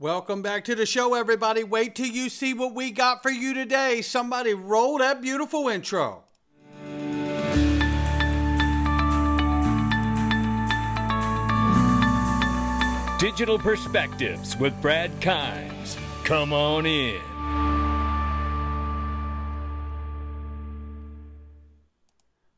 Welcome back to the show, everybody. Wait till you see what we got for you today. Somebody roll that beautiful intro. Digital Perspectives with Brad Kimes. Come on in.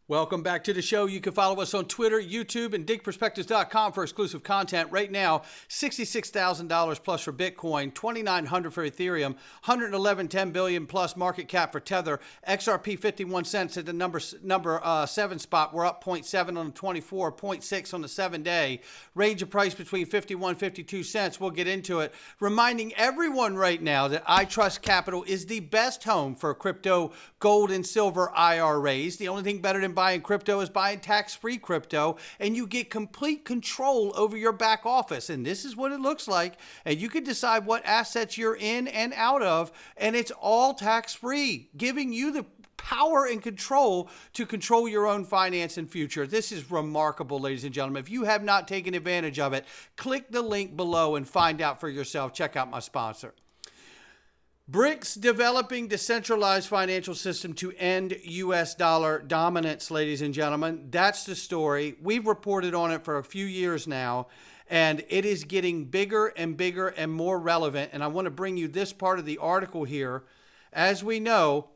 Welcome back to the show. You can follow us on Twitter, YouTube, and digperspectives.com for exclusive content. Right now, $66,000 plus for Bitcoin, $2,900 for Ethereum, $111.10 billion plus market cap for Tether, XRP 51 cents at the number 7 spot. We're up 0.7 on the 24, 0.6 on the 7-day. Range of price between 51 52 cents. We'll get into it. Reminding everyone right now that I Trust Capital is the best home for crypto, gold, and silver IRAs. The only thing better than buying crypto is buying tax-free crypto, and you get complete control over your back office. And this is what it looks like. And you can decide what assets you're in and out of, and it's all tax-free, giving you the power and control to control your own finance and future. This is remarkable, ladies and gentlemen. If you have not taken advantage of it, click the link below and find out for yourself. Check out my sponsor. BRICS developing decentralized financial system to end U.S. dollar dominance, ladies and gentlemen. That's the story. We've reported on it for a few years now, and it is getting bigger and bigger and more relevant. And I want to bring you this part of the article here. As we know,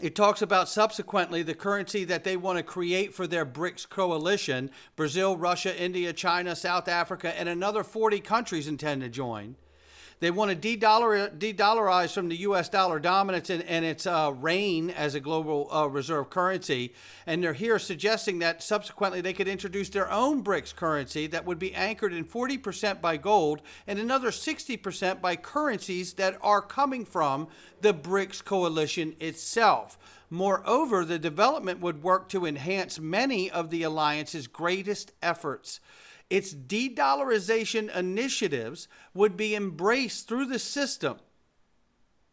it talks about subsequently the currency that they want to create for their BRICS coalition. Brazil, Russia, India, China, South Africa, and another 40 countries intend to join. They want to de-dollarize from the U.S. dollar dominance and its reign as a global reserve currency. And they're here suggesting that subsequently they could introduce their own BRICS currency that would be anchored in 40% by gold and another 60% by currencies that are coming from the BRICS coalition itself. Moreover, the development would work to enhance many of the alliance's greatest efforts. Its de-dollarization initiatives would be embraced through the system.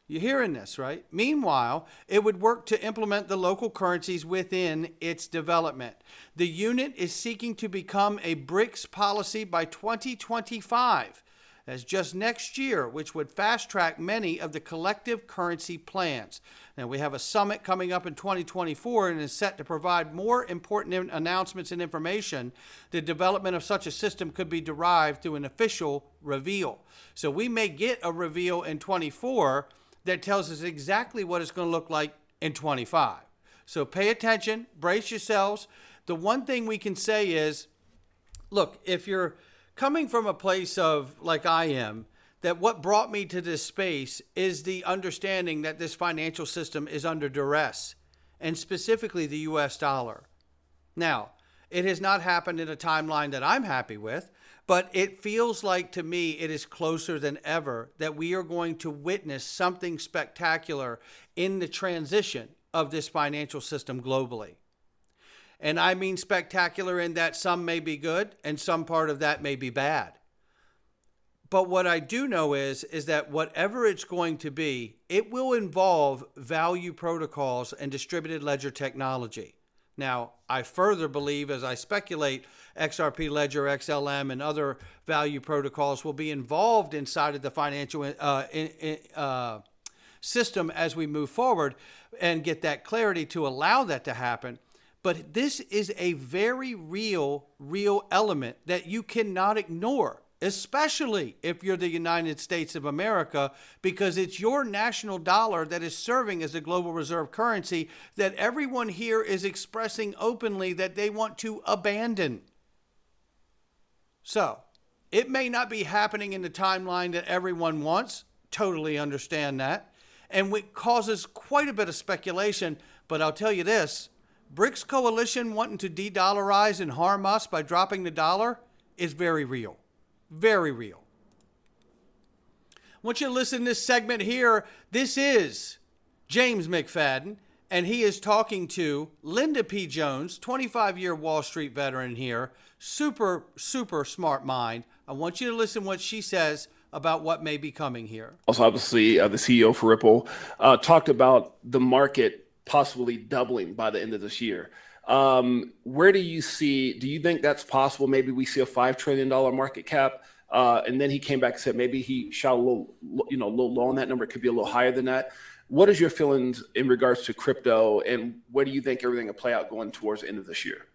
You're hearing this, right? Meanwhile, it would work to implement the local currencies within its development. The unit is seeking to become a BRICS policy by 2025, as just next year, which would fast-track many of the collective currency plans. Now, we have a summit coming up in 2024 and is set to provide more important announcements and information. The development of such a system could be derived through an official reveal. So we may get a reveal in 24 that tells us exactly what it's going to look like in 25. So pay attention, brace yourselves. The one thing we can say is, look, if you're coming from a place of, like I am, that what brought me to this space is the understanding that this financial system is under duress, and specifically the U.S. dollar. Now, it has not happened in a timeline that I'm happy with, but it feels like to me it is closer than ever that we are going to witness something spectacular in the transition of this financial system globally. And I mean spectacular in that some may be good and some part of that may be bad. But what I do know is that whatever it's going to be, it will involve value protocols and distributed ledger technology. Now, I further believe, as I speculate, XRP Ledger, XLM, and other value protocols will be involved inside of the financial system as we move forward and get that clarity to allow that to happen. But this is a very real element that you cannot ignore, especially if you're the United States of America, because it's your national dollar that is serving as a global reserve currency that everyone here is expressing openly that they want to abandon. So, it may not be happening in the timeline that everyone wants. Totally understand that. And it causes quite a bit of speculation, but I'll tell you this. BRICS coalition wanting to de-dollarize and harm us by dropping the dollar is very real. Very real. I want you to listen to this segment here. This is James McFadden, and he is talking to Linda P. Jones, 25-year Wall Street veteran here. Super smart mind. I want you to listen to what she says about what may be coming here. Also, obviously, the CEO for Ripple talked about the market possibly doubling by the end of this year. Where do you think that's possible? Maybe we see a $5 trillion market cap And then he came back and said maybe he shot a little low on that number. It could be a little higher than that. What is your feelings in regards to crypto, and where do you think everything will play out going towards the end of this year?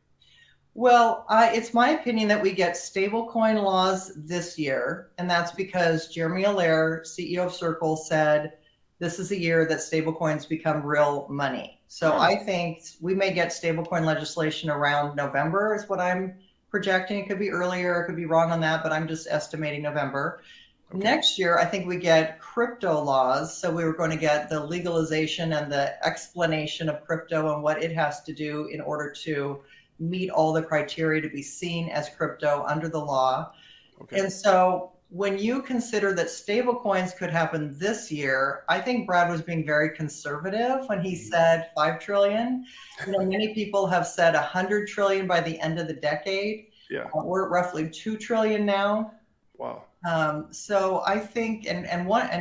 Well, it's my opinion that we get stablecoin laws this year, and that's because Jeremy Allaire, CEO of Circle, said this is a year that stablecoins become real money. So I think we may get stablecoin legislation around November is what I'm projecting. It could be earlier, it could be wrong on that, but I'm just estimating November. Okay. Next year, I think we get crypto laws. So we were going to get the legalization and the explanation of crypto and what it has to do in order to meet all the criteria to be seen as crypto under the law. Okay. And so when you consider that stable coins could happen this year, I think Brad was being very conservative when he said 5 trillion. You know, many people have said 100 trillion by the end of the decade. Yeah. We're at roughly 2 trillion now. Wow. So I think, and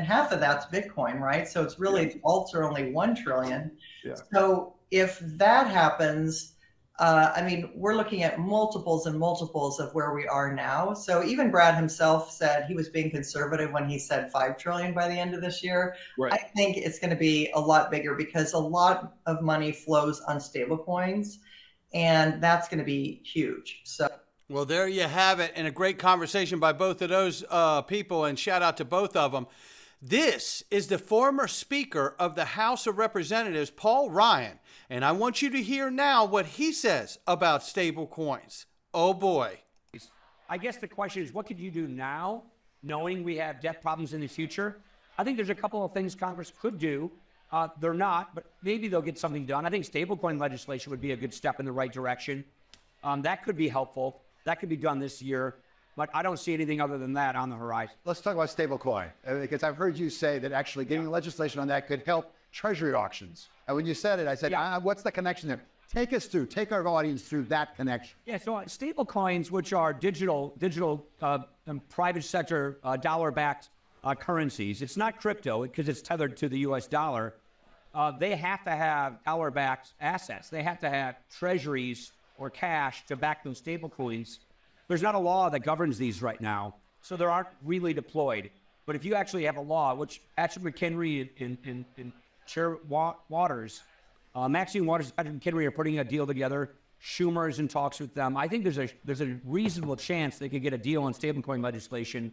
half of that's Bitcoin, right? So it's really, alts are only 1 trillion. Yeah. So if that happens, I mean, we're looking at multiples and multiples of where we are now. So even Brad himself said he was being conservative when he said 5 trillion by the end of this year. Right. I think it's going to be a lot bigger because a lot of money flows on stable coins, and that's going to be huge. So. Well, there you have it, and a great conversation by both of those people, and shout out to both of them. This is the former Speaker of the House of Representatives, Paul Ryan, and I want you to hear now what he says about stable coins. Oh boy. I guess the question is, what could you do now, knowing we have debt problems in the future? I think there's a couple of things Congress could do. They're not, but maybe they'll get something done. I think stablecoin legislation would be a good step in the right direction. That could be helpful. That could be done this year, but I don't see anything other than that on the horizon. Let's talk about stablecoin, because I've heard you say that actually getting legislation on that could help treasury auctions. And when you said it, I said, what's the connection there? Take our audience through that connection. Yeah, so stablecoins, which are digital private sector dollar-backed currencies. It's not crypto because it's tethered to the US dollar. They have to have dollar-backed assets. They have to have treasuries or cash to back those stable coins. There's not a law that governs these right now, so they aren't really deployed. But if you actually have a law, which Patrick McHenry and Chair Waters, Maxine Waters and Patrick McHenry are putting a deal together. Schumer is in talks with them. I think there's a reasonable chance they could get a deal on stablecoin legislation.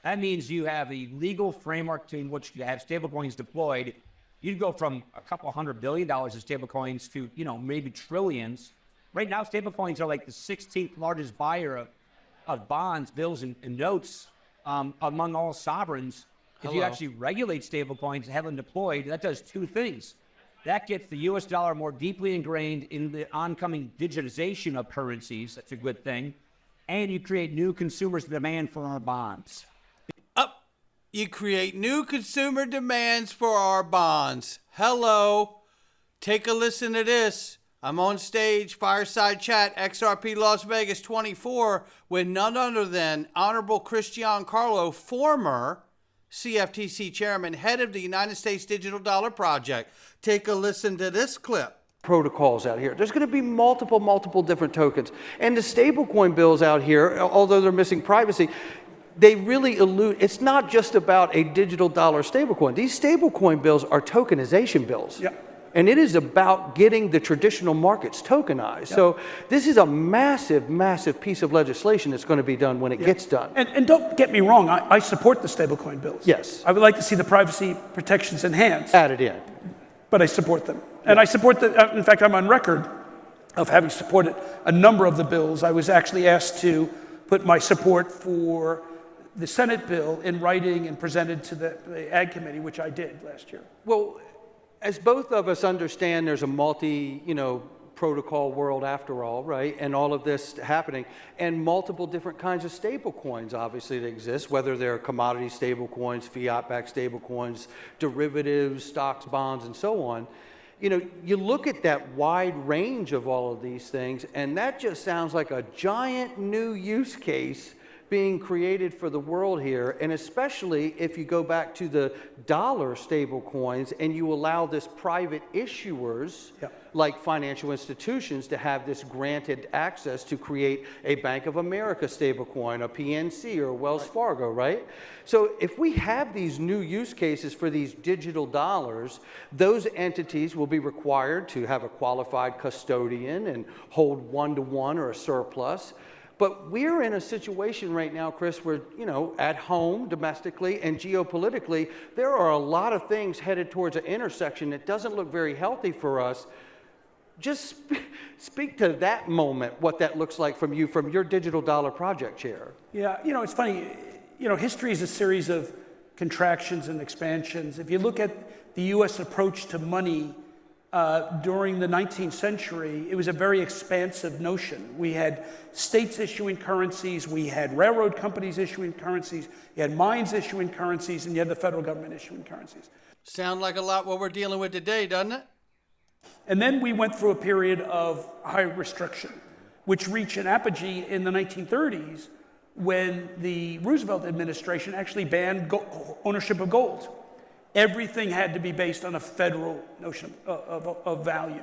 That means you have a legal framework in which you have stablecoins deployed. You'd go from a couple $100 billion of stablecoins to, maybe trillions. Right now, stablecoins are like the 16th largest buyer of bonds, bills, and notes among all sovereigns. If you actually regulate stablecoins and have them deployed, that does two things. That gets the U.S. dollar more deeply ingrained in the oncoming digitization of currencies. That's a good thing. And you create new consumers' demand for our bonds. You create new consumer demands for our bonds. Hello. Take a listen to this. I'm on stage, Fireside Chat, XRP Las Vegas 24, with none other than Honorable Christian Carlo, former CFTC chairman, head of the United States Digital Dollar Project. Take a listen to this clip. Protocols out here. There's going to be multiple different tokens. And the stablecoin bills out here, although they're missing privacy, they really allude, it's not just about a digital dollar stablecoin. These stablecoin bills are tokenization bills. Yeah. And it is about getting the traditional markets tokenized. Yep. So this is a massive piece of legislation that's going to be done when it gets done. And don't get me wrong, I support the stablecoin bills. Yes. I would like to see the privacy protections enhanced. Added in. But I support them. And I support in fact, I'm on record of having supported a number of the bills. I was actually asked to put my support for the Senate bill in writing and presented to the Ag Committee, which I did last year. Well, as both of us understand, there's a protocol world after all, right? And all of this happening, and multiple different kinds of stable coins obviously that exist, whether they're commodity stable coins, fiat-backed stable coins, derivatives, stocks, bonds, and so on. You look at that wide range of all of these things, and that just sounds like a giant new use case being created for the world here, and especially if you go back to the dollar stable coins and you allow this private issuers like financial institutions to have this granted access to create a Bank of America stablecoin, a PNC, or a Wells Fargo, right? So if we have these new use cases for these digital dollars, those entities will be required to have a qualified custodian and hold one-to-one or a surplus. But we're in a situation right now, Chris, where, you know, at home, domestically, and geopolitically, there are a lot of things headed towards an intersection that doesn't look very healthy for us. Just speak to that moment, what that looks like from your digital dollar project chair. Yeah, you know, it's funny. You know, history is a series of contractions and expansions. If you look at the U.S. approach to money during the 19th century, it was a very expansive notion. We had states issuing currencies, we had railroad companies issuing currencies, you had mines issuing currencies, and you had the federal government issuing currencies. Sound like a lot what we're dealing with today, doesn't it? And then we went through a period of high restriction, which reached an apogee in the 1930s when the Roosevelt administration actually banned ownership of gold. Everything had to be based on a federal notion of value.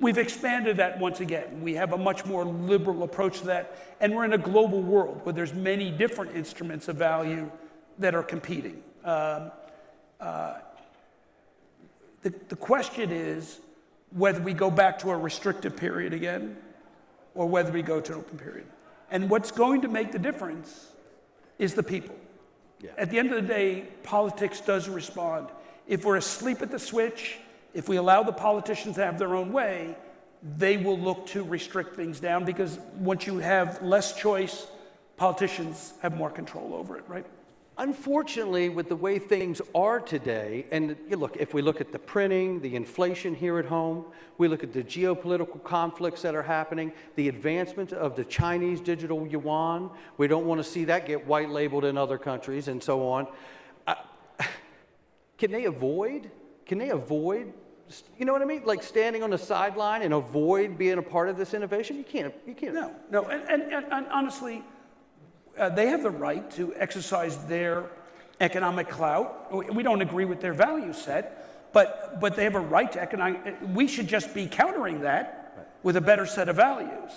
We've expanded that once again. We have a much more liberal approach to that, and we're in a global world where there's many different instruments of value that are competing. The question is whether we go back to a restrictive period again or whether we go to an open period. And what's going to make the difference is the people. Yeah. At the end of the day, politics does respond. If we're asleep at the switch, if we allow the politicians to have their own way, they will look to restrict things down, because once you have less choice, politicians have more control over it, right? Unfortunately, with the way things are today, and you look, if we look at the printing, the inflation here at home, we look at the geopolitical conflicts that are happening, the advancement of the Chinese digital yuan, we don't want to see that get white labeled in other countries and so on. Can they avoid, you know what I mean? Like standing on the sideline and avoid being a part of this innovation? You can't. No, and honestly, they have the right to exercise their economic clout. We don't agree with their value set, but they have a right to we should just be countering that with a better set of values.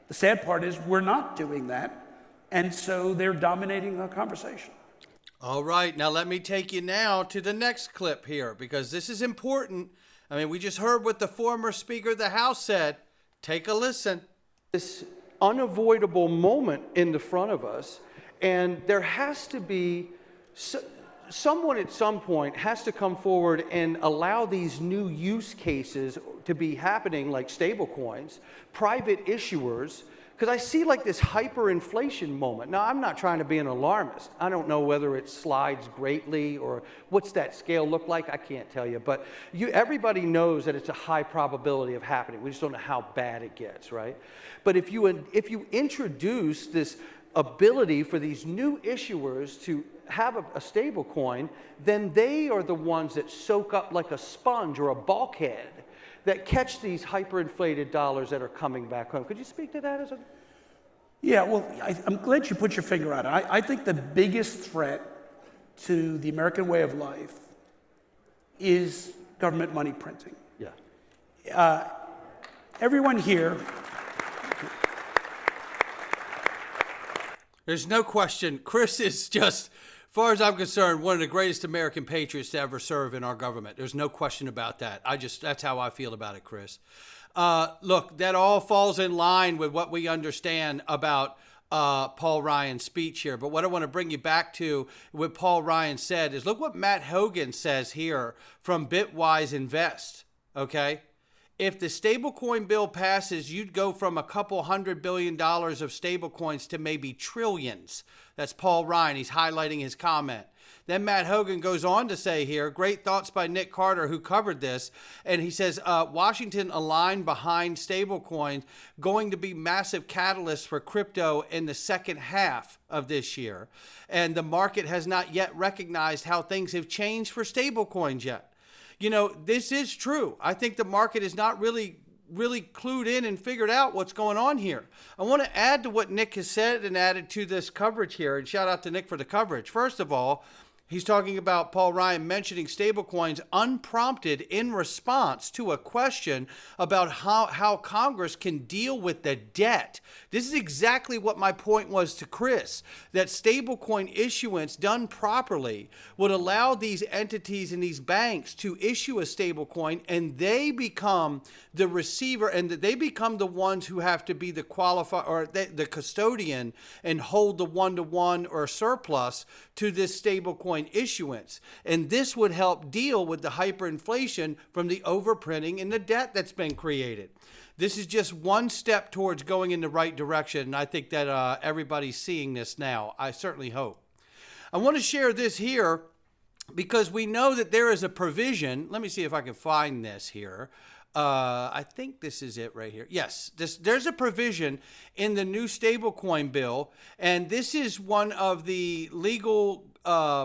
The sad part is we're not doing that, and so they're dominating the conversation. All right, now let me take you now to the next clip here, because this is important. I mean, we just heard what the former Speaker of the House said. Take a listen. This unavoidable moment in the front of us, and there has to be someone at some point has to come forward and allow these new use cases to be happening, like stablecoins, private issuers, because I see like this hyperinflation moment. Now, I'm not trying to be an alarmist. I don't know whether it slides greatly or what's that scale look like. I can't tell you, but everybody knows that it's a high probability of happening. We just don't know how bad it gets, right? But if you introduce this ability for these new issuers to have a stable coin, then they are the ones that soak up like a sponge or a bulkhead that catch these hyperinflated dollars that are coming back home. Could you speak to that? Yeah, well, I'm glad you put your finger on it. I think the biggest threat to the American way of life is government money printing. Yeah. Everyone here. There's no question. Chris is just, as far as I'm concerned, one of the greatest American patriots to ever serve in our government. There's no question about that. That's how I feel about it, Chris. Look, that all falls in line with what we understand about Paul Ryan's speech here. But what I want to bring you back to, what Paul Ryan said, is look what Matt Hogan says here from Bitwise Invest, okay? If the stablecoin bill passes, you'd go from a couple $100 billion of stablecoins to maybe trillions. That's Paul Ryan. He's highlighting his comment. Then Matt Hogan goes on to say here, great thoughts by Nick Carter, who covered this. And he says, Washington aligned behind stablecoins, going to be massive catalysts for crypto in the second half of this year. And the market has not yet recognized how things have changed for stablecoins yet. You know, this is true. I think the market is not really really clued in and figured out what's going on here. I want to add to what Nick has said and added to this coverage here, and shout out to Nick for the coverage. First of all, he's talking about Paul Ryan mentioning stablecoins unprompted in response to a question about how Congress can deal with the debt. This is exactly what my point was to Chris, that stablecoin issuance done properly would allow these entities and these banks to issue a stablecoin, and they become the receiver, and they become the ones who have to be the qualifier or the custodian and hold the one-to-one or surplus to this stablecoin issuance. And this would help deal with the hyperinflation from the overprinting and the debt that's been created. This is just one step towards going in the right direction, and I think that everybody's seeing this now. I certainly hope. I want to share this here because we know that there is a provision. Let me see if I can find this here. I think this is it right here. Yes, there's a provision in the new stablecoin bill, and this is one of the legal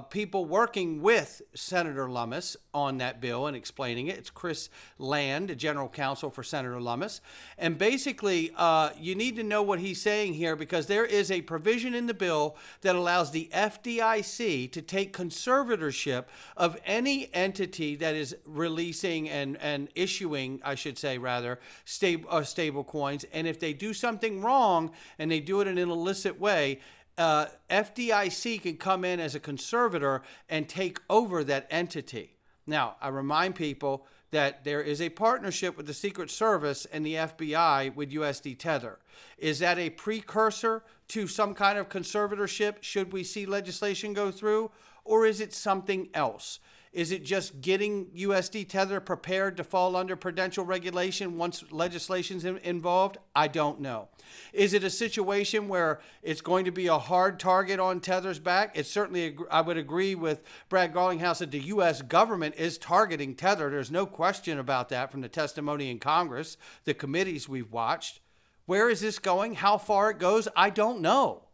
people working with Senator Lummis on that bill and explaining it. It's Chris Land, the general counsel for Senator Lummis. And basically, you need to know what he's saying here, because there is a provision in the bill that allows the FDIC to take conservatorship of any entity that is releasing and issuing, I should say rather, stable coins. And if they do something wrong and they do it in an illicit way, FDIC can come in as a conservator and take over that entity. Now, I remind people that there is a partnership with the Secret Service and the FBI with USD Tether. Is that a precursor to some kind of conservatorship should we see legislation go through, or is it something else? Is it just getting USD Tether prepared to fall under prudential regulation once legislation's involved? I don't know. Is it a situation where it's going to be a hard target on Tether's back? It's certainly, I would agree with Brad Garlinghouse that the U.S. government is targeting Tether. There's no question about that from the testimony in Congress, the committees we've watched. Where is this going? How far it goes? I don't know.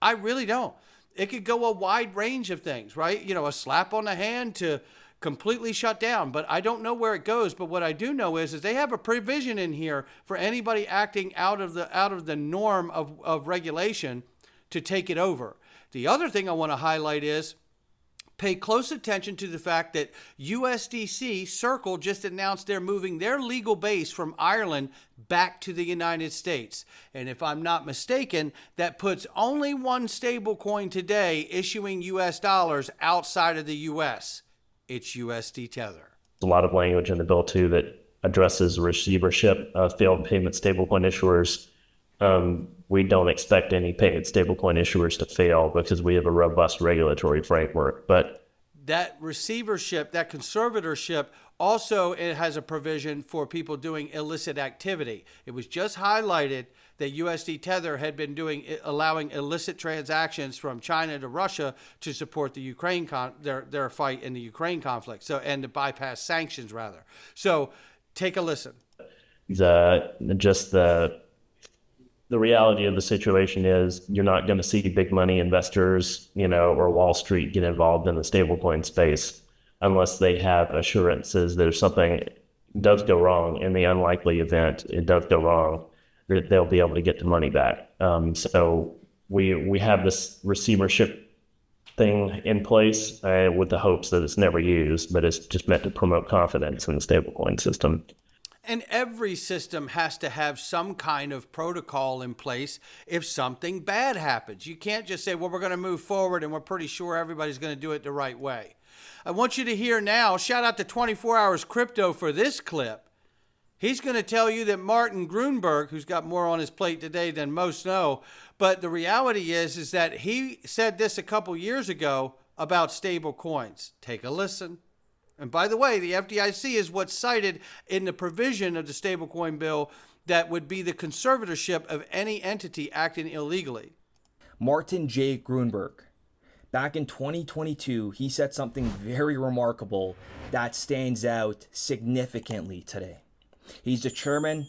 I really don't. It could go a wide range of things, right? You know, a slap on the hand to completely shut down, but I don't know where it goes. But what I do know is they have a provision in here for anybody acting out of the norm of regulation to take it over. The other thing I want to highlight is pay close attention to the fact that USDC Circle just announced they're moving their legal base from Ireland back to the United States. And if I'm not mistaken, that puts only one stable coin today issuing US dollars outside of the US. It's USD Tether. A lot of language in the bill too that addresses receivership of failed payment stablecoin issuers. We don't expect any payment stablecoin issuers to fail because we have a robust regulatory framework. But that receivership, that conservatorship, also it has a provision for people doing illicit activity. It was just highlighted that USD Tether had been allowing illicit transactions from China to Russia to support the Ukraine their fight in the Ukraine conflict. And to bypass sanctions rather. So take a listen. The reality of the situation is you're not going to see big money investors, or Wall Street get involved in the stablecoin space unless they have assurances that if something does go wrong, in the unlikely event it does go wrong, they'll be able to get the money back. So we have this receivership thing in place with the hopes that it's never used, but it's just meant to promote confidence in the stablecoin system. And every system has to have some kind of protocol in place if something bad happens. You can't just say, well, we're going to move forward and we're pretty sure everybody's going to do it the right way. I want you to hear now, shout out to 24 Hours Crypto for this clip. He's going to tell you that Martin Grunberg, who's got more on his plate today than most know, but the reality is that he said this a couple years ago about stable coins. Take a listen. And by the way, the FDIC is what's cited in the provision of the stablecoin bill that would be the conservatorship of any entity acting illegally. Martin J. Grunberg. Back in 2022, he said something very remarkable that stands out significantly today. He's the chairman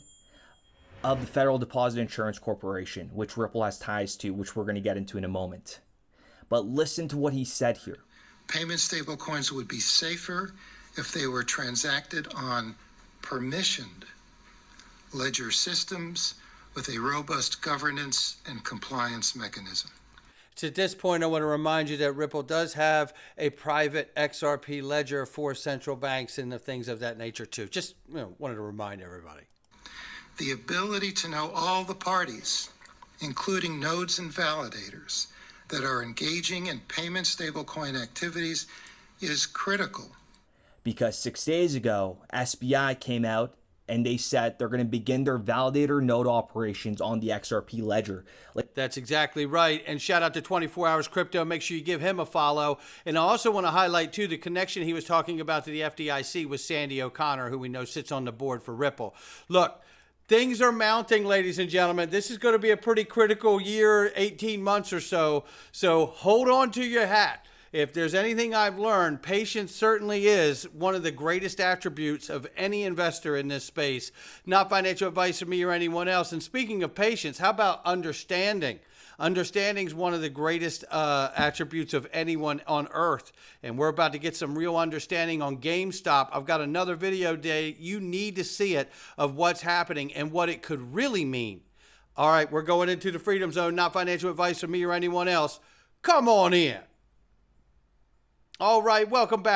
of the Federal Deposit Insurance Corporation, which Ripple has ties to, which we're going to get into in a moment. But listen to what he said here. Payment stablecoins would be safer if they were transacted on permissioned ledger systems with a robust governance and compliance mechanism. So at this point, I want to remind you that Ripple does have a private XRP ledger for central banks and the things of that nature too. Just wanted to remind everybody. The ability to know all the parties, including nodes and validators, that are engaging in payment stablecoin activities is critical. Because 6 days ago, SBI came out and they said they're going to begin their validator node operations on the XRP ledger. That's exactly right. And shout out to 24 Hours Crypto. Make sure you give him a follow. And I also want to highlight, too, the connection he was talking about to the FDIC with Sandy O'Connor, who we know sits on the board for Ripple. Look, things are mounting, ladies and gentlemen. This is going to be a pretty critical year, 18 months or so. So hold on to your hat. If there's anything I've learned, patience certainly is one of the greatest attributes of any investor in this space. Not financial advice from me or anyone else. And speaking of patience, how about understanding? Understanding is one of the greatest attributes of anyone on earth. And we're about to get some real understanding on GameStop. I've got another video day. You need to see it of what's happening and what it could really mean. All right, we're going into the Freedom Zone. Not financial advice from me or anyone else. Come on in. All right, welcome back.